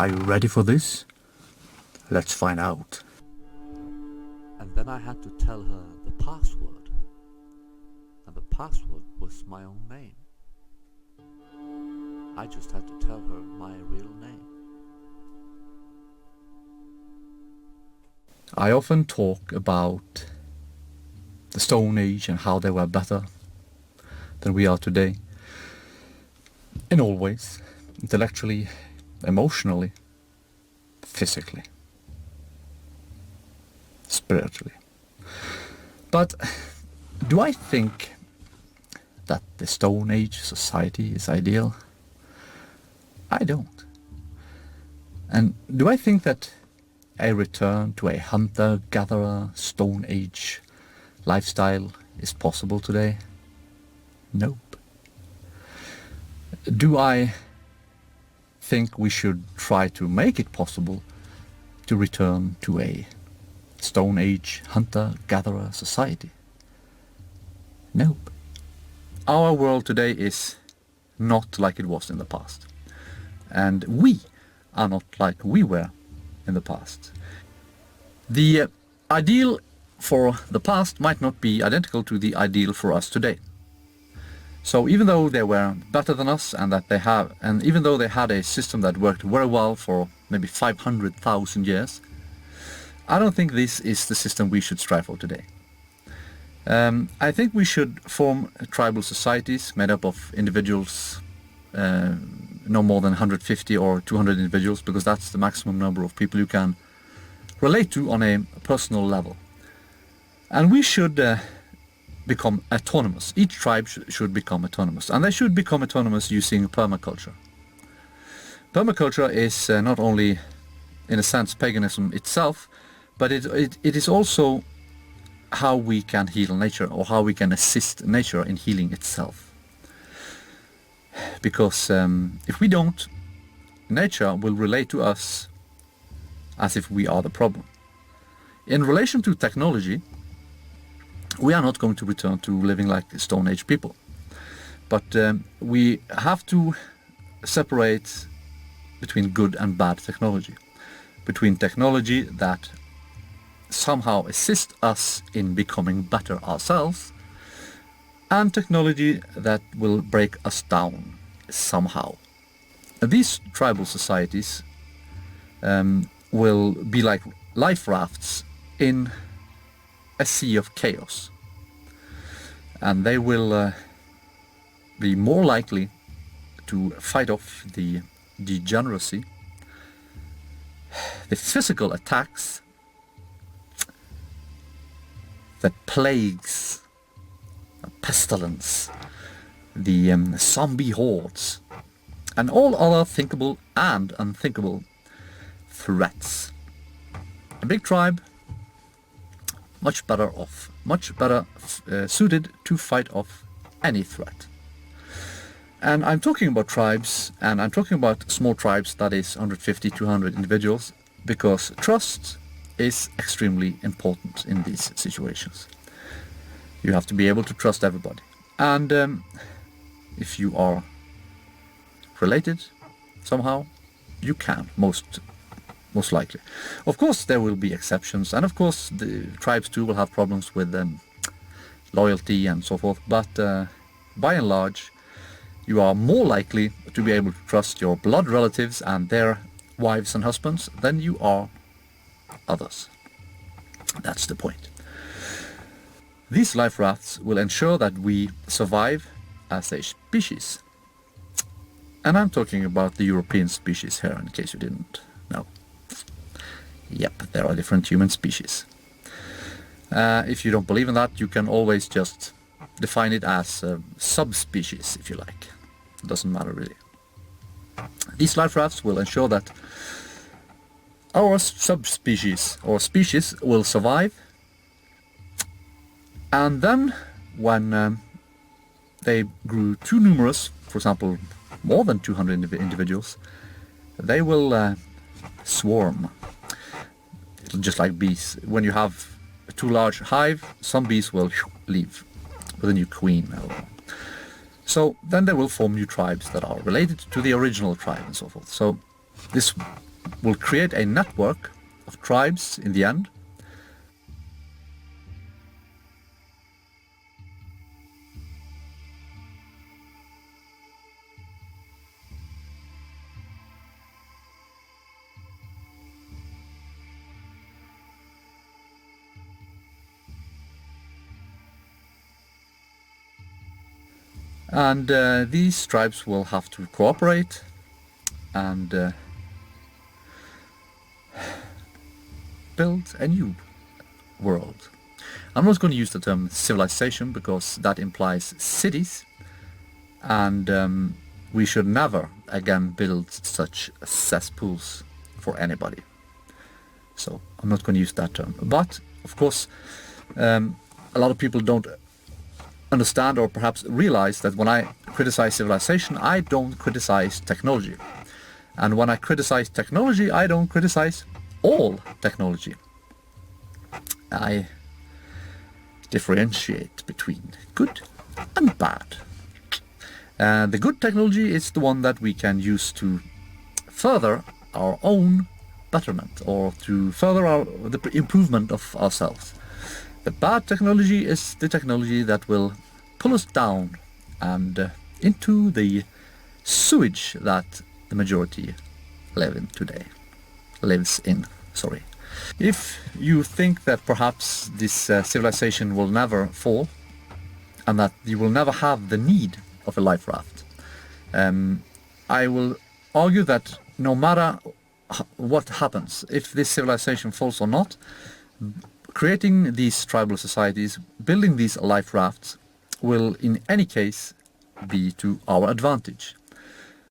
Are you ready for this? Let's find out. And then I had to tell her the password. And the password was my own name. I just had to tell her my real name. I often talk about the Stone Age and how they were better than we are today. In all ways. Intellectually, emotionally, physically, spiritually. But do I think that the Stone Age society is ideal? I don't. And do I think that a return to a hunter-gatherer Stone Age lifestyle is possible today? Nope. Do I think we should try to make it possible to return to a Stone Age hunter-gatherer society? Nope. Our world today is not like it was in the past. And we are not like we were in the past. The ideal for the past might not be identical to the ideal for us today. So even though they were better than us and even though they had a system that worked very well for maybe 500,000 years, I don't think this is the system we should strive for today. I think we should form tribal societies made up of individuals, no more than 150 or 200 individuals, because that's the maximum number of people you can relate to on a personal level. And we should become autonomous. Each tribe should become autonomous, and they should become autonomous using permaculture. Permaculture is not only, in a sense, paganism itself, but it is also how we can heal nature, or how we can assist nature in healing itself. Because if we don't, nature will relate to us as if we are the problem. In relation to technology, we are not going to return to living like Stone Age people. But we have to separate between good and bad technology. Between technology that somehow assists us in becoming better ourselves, and technology that will break us down somehow. These tribal societies will be like life rafts in a sea of chaos, and they will be more likely to fight off the degeneracy, the physical attacks that plagues, pestilence, the zombie hordes, and all other thinkable and unthinkable threats. A big tribe, much better suited to fight off any threat. And I'm talking about tribes, and I'm talking about small tribes, that is 150, 200 individuals, because trust is extremely important in these situations. You have to be able to trust everybody. And if you are related somehow, you can, most likely. Of course there will be exceptions, and of course the tribes too will have problems with loyalty and so forth, but by and large you are more likely to be able to trust your blood relatives and their wives and husbands than you are others. That's the point. These life rafts will ensure that we survive as a species. And I'm talking about the European species here, in case you didn't know. Yep, there are different human species. If you don't believe in that, you can always just define it as a subspecies, if you like. It doesn't matter really. These life rafts will ensure that our subspecies or species will survive, and then when they grew too numerous, for example more than 200 individuals, they will swarm, just like bees. When you have a too large hive, some bees will leave with a new queen. So then they will form new tribes that are related to the original tribe and so forth. So this will create a network of tribes in the end. And these tribes will have to cooperate and build a new world. I'm not going to use the term civilization because that implies cities, and we should never again build such cesspools for anybody. So I'm not going to use that term. But of course, a lot of people don't understand or perhaps realize that when I criticize civilization, I don't criticize technology. And when I criticize technology, I don't criticize all technology. I differentiate between good and bad. The good technology is the one that we can use to further our own betterment or to further the improvement of ourselves. The bad technology is the technology that will pull us down and into the sewage that the majority lives in. If you think that perhaps this civilization will never fall and that you will never have the need of a life raft, I will argue that no matter what happens, if this civilization falls or not, creating these tribal societies, building these life rafts, will in any case be to our advantage.